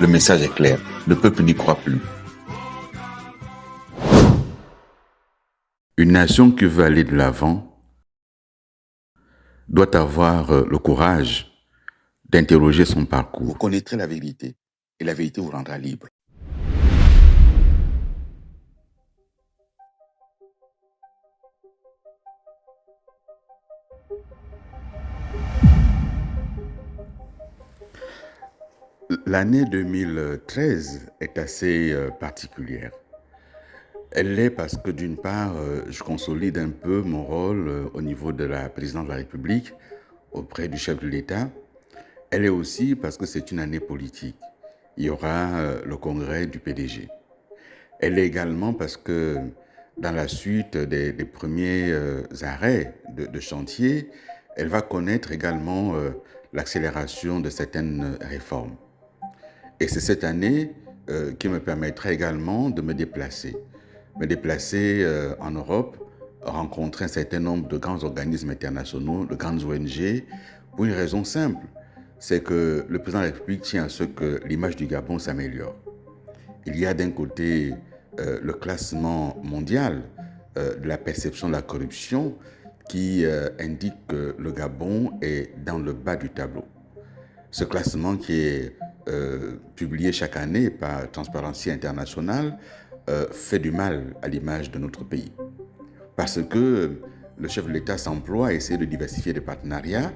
Le message est clair, le peuple n'y croit plus. Une nation qui veut aller de l'avant doit avoir le courage d'interroger son Vous parcours. connaîtrez la vérité et la vérité vous rendra libre. L'année 2013 est assez particulière. Elle l'est parce que d'une part, je consolide un peu mon rôle au niveau de la présidence de la République auprès du chef de l'État. Elle est aussi parce que c'est une année politique. Il y aura le congrès du PDG. Elle est également parce que dans la suite des premiers arrêts de chantier, elle va connaître également l'accélération de certaines réformes. Et c'est cette année qui me permettra également de me déplacer. Me déplacer en Europe, rencontrer un certain nombre de grands organismes internationaux, de grandes ONG, pour une raison simple. C'est que le président de la République tient à ce que l'image du Gabon s'améliore. Il y a d'un côté le classement mondial de la perception de la corruption qui indique que le Gabon est dans le bas du tableau. Ce classement qui est publié chaque année par Transparency International fait du mal à l'image de notre pays. Parce que le chef de l'État s'emploie à essayer de diversifier les partenariats,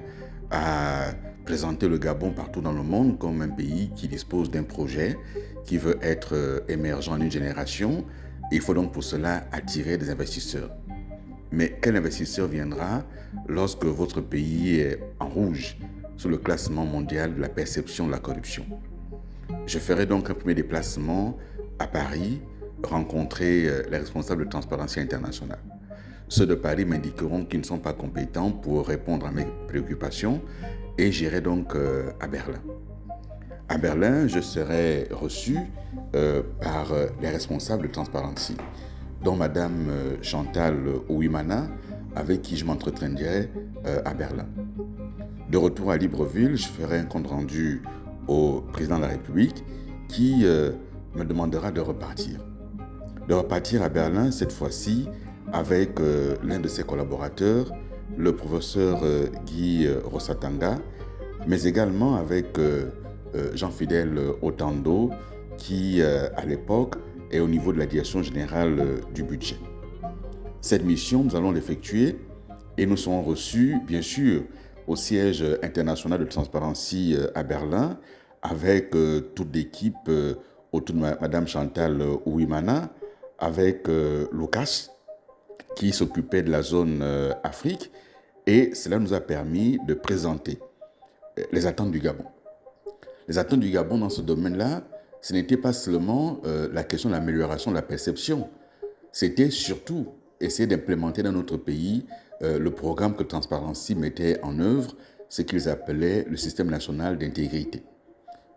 à présenter le Gabon partout dans le monde comme un pays qui dispose d'un projet qui veut être émergent en une génération. Il faut donc pour cela attirer des investisseurs. Mais quel investisseur viendra lorsque votre pays est en rouge sur le classement mondial de la perception de la corruption? Je ferai donc un premier déplacement à Paris, rencontrer les responsables de Transparency International. Ceux de Paris m'indiqueront qu'ils ne sont pas compétents pour répondre à mes préoccupations et j'irai donc à Berlin. À Berlin, je serai reçu par les responsables de Transparency, dont Madame Chantal Ouimana, avec qui je m'entretiendrai à Berlin. De retour à Libreville, je ferai un compte rendu au président de la République qui me demandera de repartir. De repartir à Berlin, cette fois-ci, avec l'un de ses collaborateurs, le professeur Guy Rossatanga, mais également avec Jean-Fidèle Otando, qui à l'époque est au niveau de la direction générale du budget. Cette mission, nous allons l'effectuer et nous serons reçus, bien sûr, au siège international de Transparency à Berlin, avec toute l'équipe autour de Madame Chantal Ouimana, avec Lucas, qui s'occupait de la zone Afrique, et cela nous a permis de présenter les attentes du Gabon. Les attentes du Gabon dans ce domaine-là, ce n'était pas seulement la question de l'amélioration de la perception, c'était surtout essayer d'implémenter dans notre pays le programme que Transparency mettait en œuvre, ce qu'ils appelaient le système national d'intégrité.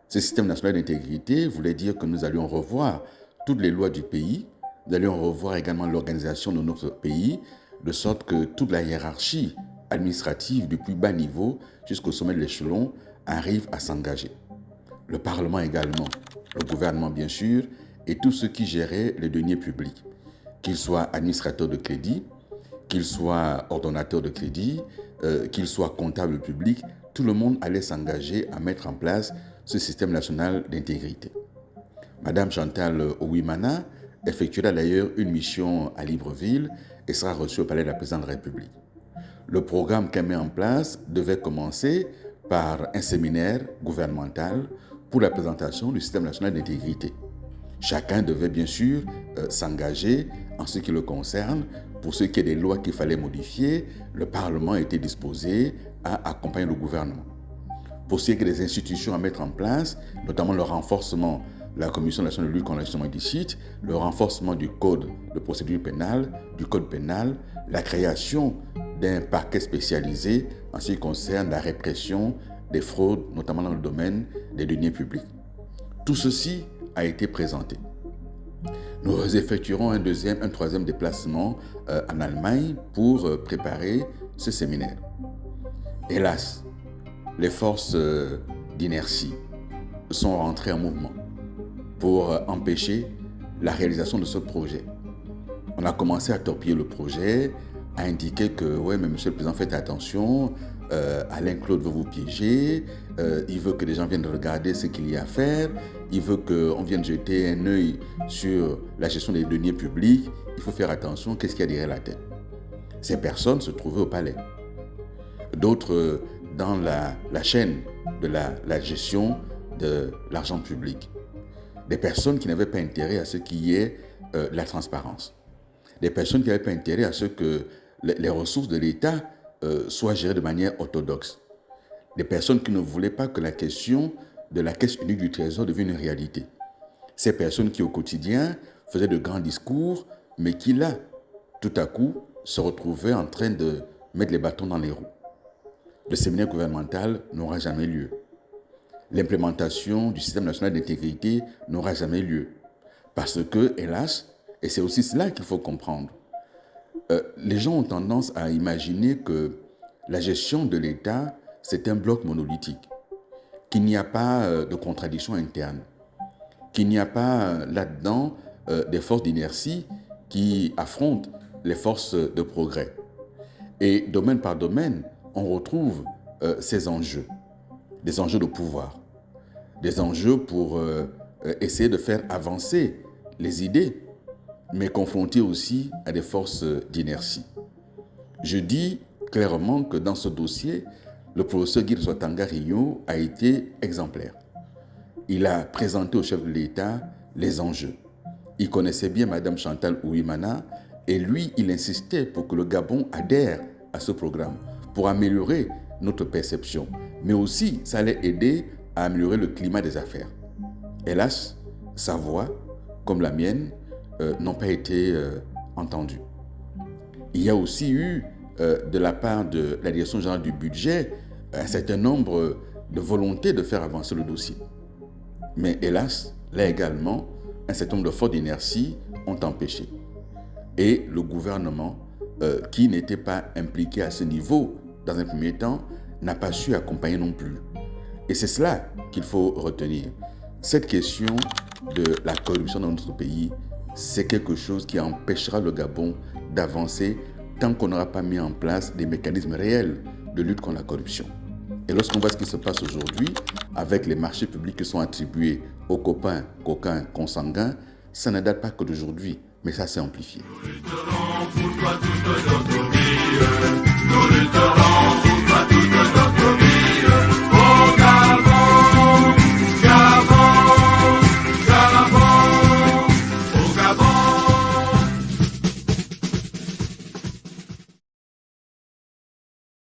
Ce système national d'intégrité voulait dire que nous allions revoir toutes les lois du pays, nous allions revoir également l'organisation de notre pays, de sorte que toute la hiérarchie administrative du plus bas niveau jusqu'au sommet de l'échelon arrive à s'engager. Le Parlement également, le gouvernement bien sûr, et tous ceux qui géraient les deniers publics, qu'ils soient administrateurs de crédit, qu'ils soient ordonnateurs de crédit, qu'ils soient comptables publics, tout le monde allait s'engager à mettre en place ce système national d'intégrité. Madame Chantal Ouimana effectuera d'ailleurs une mission à Libreville et sera reçue au palais de la présidente de la République. Le programme qu'elle met en place devait commencer par un séminaire gouvernemental pour la présentation du système national d'intégrité. Chacun devait bien sûr s'engager en ce qui le concerne. Pour ce qui est des lois qu'il fallait modifier, le Parlement était disposé à accompagner le gouvernement. Pour ce qui est des institutions à mettre en place, notamment le renforcement de la Commission nationale de lutte contre l'enrichissement illicite, le renforcement du code de procédure pénale, du code pénal, la création d'un parquet spécialisé en ce qui concerne la répression des fraudes, notamment dans le domaine des deniers publics. Tout ceci a été présenté. Nous effectuerons un troisième déplacement en Allemagne pour préparer ce séminaire. Hélas, les forces d'inertie sont rentrés en mouvement pour empêcher la réalisation de ce projet. On a commencé à torpiller le projet, à indiquer que, ouais, mais monsieur le président, faites attention, Alain Claude veut vous piéger, il veut que les gens viennent regarder ce qu'il y a à faire, il veut qu'on vienne jeter un œil sur la gestion des deniers publics, il faut faire attention, qu'est-ce qu'il y a derrière la tête. Ces personnes se trouvaient au palais. D'autres dans la chaîne de la gestion de l'argent public. Des personnes qui n'avaient pas intérêt à ce qu'il y ait la transparence. Des personnes qui n'avaient pas intérêt à ce que les ressources de l'État soient gérées de manière orthodoxe. Des personnes qui ne voulaient pas que la question de la caisse unique du Trésor devienne une réalité. Ces personnes qui au quotidien faisaient de grands discours, mais qui là, tout à coup, se retrouvaient en train de mettre les bâtons dans les roues. Le séminaire gouvernemental n'aura jamais lieu. L'implémentation du système national d'intégrité n'aura jamais lieu. Parce que, hélas, et c'est aussi cela qu'il faut comprendre, les gens ont tendance à imaginer que la gestion de l'État, c'est un bloc monolithique, qu'il n'y a pas de contradiction interne, qu'il n'y a pas là-dedans des forces d'inertie qui affrontent les forces de progrès. Et domaine par domaine, on retrouve ces enjeux, des enjeux de pouvoir, des enjeux pour essayer de faire avancer les idées, mais confrontés aussi à des forces d'inertie. Je dis clairement que dans ce dossier, le professeur Guy Swatanga Rio a été exemplaire. Il a présenté au chef de l'État les enjeux. Il connaissait bien Mme Chantal Ouimana et lui, il insistait pour que le Gabon adhère à ce programme, pour améliorer notre perception. Mais aussi, ça allait aider à améliorer le climat des affaires. Hélas, sa voix, comme la mienne, n'ont pas été entendues. Il y a aussi eu, de la part de la Direction générale du budget, un certain nombre de volontés de faire avancer le dossier. Mais hélas, là également, un certain nombre de forces d'inertie ont empêché. Et le gouvernement, qui n'était pas impliqué à ce niveau, dans un premier temps, n'a pas su accompagner non plus. Et c'est cela qu'il faut retenir. Cette question de la corruption dans notre pays, c'est quelque chose qui empêchera le Gabon d'avancer tant qu'on n'aura pas mis en place des mécanismes réels de lutte contre la corruption. Et lorsqu'on voit ce qui se passe aujourd'hui, avec les marchés publics qui sont attribués aux copains, coquins, consanguins, ça ne date pas que d'aujourd'hui, mais ça s'est amplifié. Nous lutterons pour toi toute notre vie. Nous lutterons